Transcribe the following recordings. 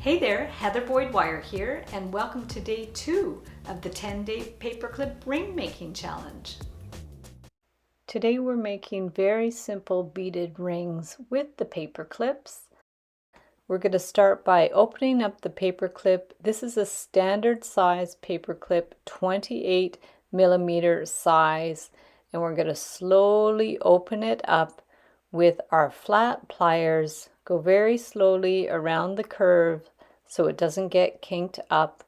Hey there, Heather Boyd Wire here, and welcome to day 2 of the 10-day paperclip ring making challenge. Today we're making very simple beaded rings with the paper clips. We're going to start by opening up the paper clip. This is a standard size paper clip, 28mm size, and we're going to slowly open it up with our flat pliers. Go very slowly around the curve so it doesn't get kinked up.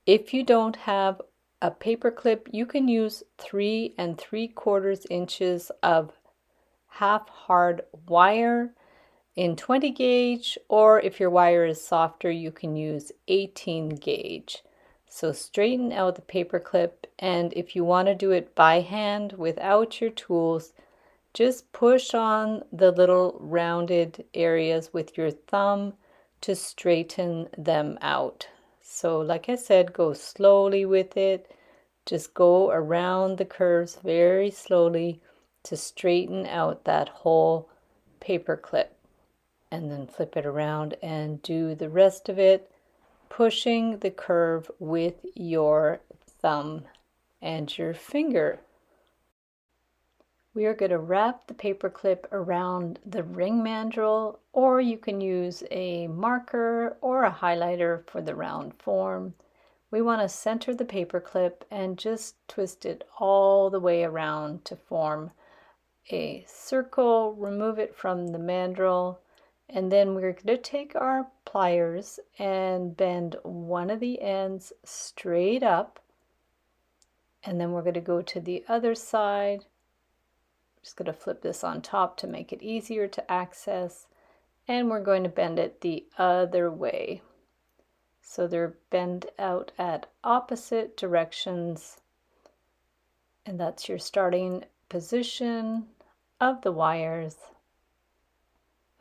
If you don't have a paper clip, you can use 3 3/4 inches of half hard wire in 20 gauge, or if your wire is softer, you can use 18 gauge. So straighten out the paper clip, and if you want to do it by hand without your tools, just push on the little rounded areas with your thumb to straighten them out. So like I said, go slowly with it. Just go around the curves very slowly to straighten out that whole paper clip. And then flip it around and do the rest of it, pushing the curve with your thumb and your finger. We are going to wrap the paper clip around the ring mandrel, or you can use a marker or a highlighter for the round form. We want to center the paper clip and just twist it all the way around to form a circle. Remove it from the mandrel, and then we're going to take our pliers and bend one of the ends straight up, and then we're going to go to the other side. Just going to flip this on top to make it easier to access, and we're going to bend it the other way. So they're bent out at opposite directions, and that's your starting position of the wires.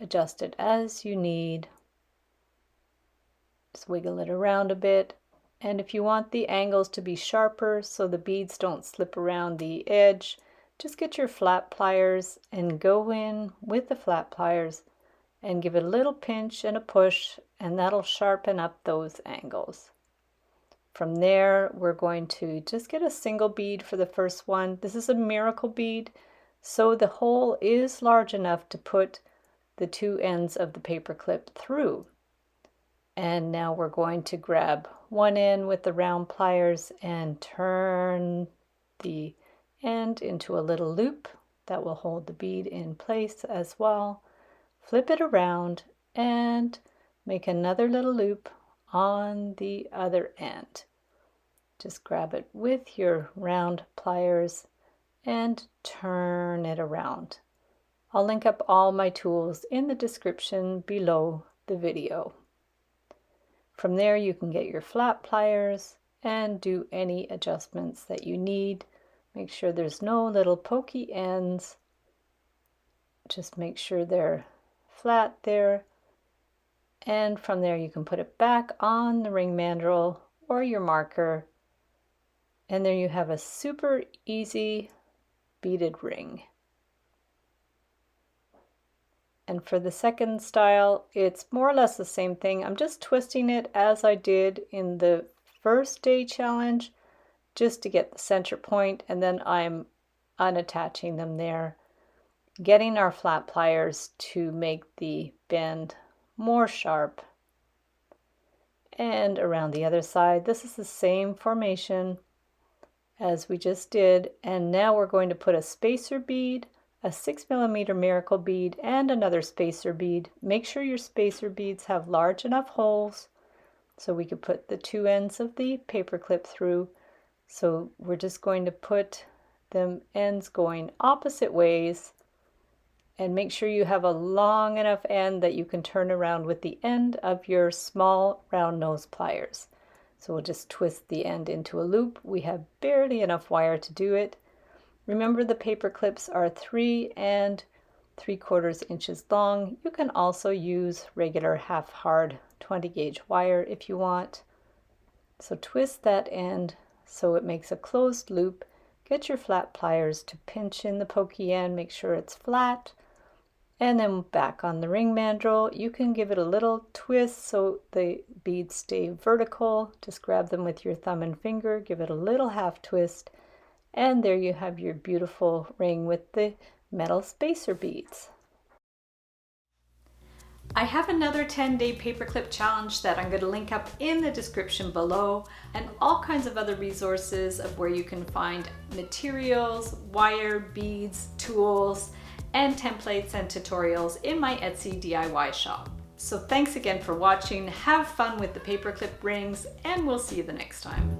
Adjust it as you need. Just wiggle it around a bit, and if you want the angles to be sharper so the beads don't slip around the edge, just get your flat pliers and go in with the flat pliers and give it a little pinch and a push, and that'll sharpen up those angles. From there, we're going to just get a single bead for the first one. This is a miracle bead, so the hole is large enough to put the two ends of the paper clip through. And now we're going to grab one end with the round pliers and turn the end into a little loop that will hold the bead in place as well. Flip it around and make another little loop on the other end. Just grab it with your round pliers and turn it around. I'll link up all my tools in the description below the video. From there you can get your flat pliers and do any adjustments that you need. Make sure there's no little pokey ends. Just make sure they're flat there. And from there you can put it back on the ring mandrel or your marker. And there you have a super easy beaded ring. And for the second style, it's more or less the same thing. I'm just twisting it as I did in the first day challenge, just to get the center point, and then I'm unattaching them there, getting our flat pliers to make the bend more sharp. And around the other side, this is the same formation as we just did, and now we're going to put a spacer bead, a 6mm miracle bead, and another spacer bead. Make sure your spacer beads have large enough holes so we could put the two ends of the paper clip through. So we're just going to put them ends going opposite ways, and make sure you have a long enough end that you can turn around with the end of your small round nose pliers. So we'll just twist the end into a loop. We have barely enough wire to do it. Remember, the paper clips are 3 3/4 inches long. You can also use regular half hard 20 gauge wire if you want. So twist that end so it makes a closed loop. Get your flat pliers to pinch in the pokey end, make sure it's flat, And then back on the ring mandrel, you can give it a little twist so the beads stay vertical. Just grab them with your thumb and finger, give it a little half twist, and there you have your beautiful ring with the metal spacer beads. I have another 10-day paperclip challenge that I'm going to link up in the description below, and all kinds of other resources of where you can find materials, wire, beads, tools, and templates and tutorials in my Etsy DIY shop. So thanks again for watching, have fun with the paperclip rings, and we'll see you the next time.